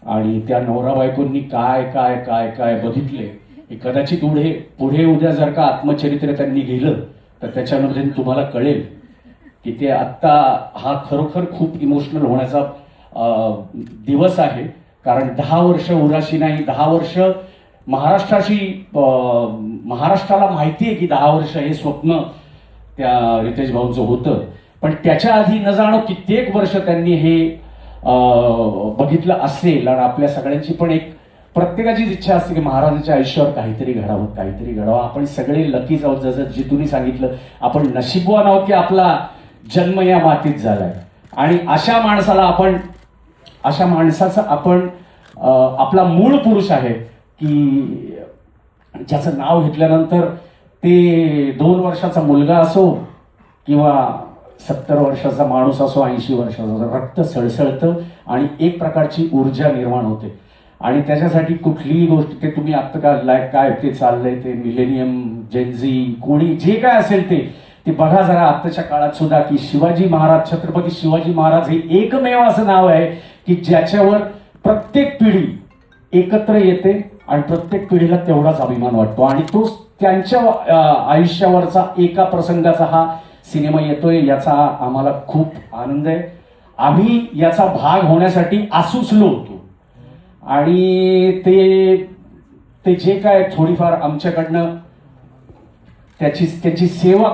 आणि त्या नवरा बायकोंनी काय काय काय काय बघितले हे कदाचित पुढे उद्या जर का आत्मचरित्र त्यांनी गेलं तर त्याच्यामध्ये तुम्हाला कळेल की ते आत्ता हा खरोखर खूप इमोशनल होण्याचा दिवस आहे. कारण 10 वर्ष उराशी नाही, 10 वर्ष महाराष्ट्राला माहिती आहे की 10 वर्ष हे स्वप्न त्या रितेश भाऊंचं होतं. पण त्याच्या आधी न जाणं कित्येक वर्ष त्यांनी हे बघितलं असेल. आणि आपल्या सगळ्यांची पण एक प्रत्येकाचीच इच्छा असते की महाराजांच्या आयुष्यावर काहीतरी घडावं. आपण सगळे लकीच आहोत, जसं जितूनी सांगितलं, आपण नशीबवान आहोत की आपला जन्म या मातीत झालाय. आणि अशा माणसाचं आपण आपला मूळ पुरुष आहे की ज्याचं नाव घेतल्यानंतर ते 2 वर्षाचा मुलगा असो किंवा 70 वर्षाचा माणूस असो, 80 वर्षाचा, रक्त सळसळतं आणि एक प्रकारची ऊर्जा निर्माण होते. आणि त्याच्यासाठी कुठलीही गोष्ट, ते तुम्ही आत्ता काय ते चाललंय, ते मिलेनियम, जेनझी, कोणी जे काय असेल ते बघा जरा आत्ताच्या काळात सुद्धा की शिवाजी महाराज, छत्रपती शिवाजी महाराज हे एकमेव असं नाव आहे की ज्याच्यावर प्रत्येक पिढी एकत्र येते आणि प्रत्येक पिढीला तेवढाच अभिमान वाटतो. आणि तो त्यांच्या आयुष्यावरचा एका प्रसंगाचा हा सिनेमा येतोय, याचा आम्हाला खूप आनंद आहे. आम्ही याचा भाग होण्यासाठी आसुसलो होतो आणि ते जे काय थोडीफार आमच्याकडनं त्याची सेवा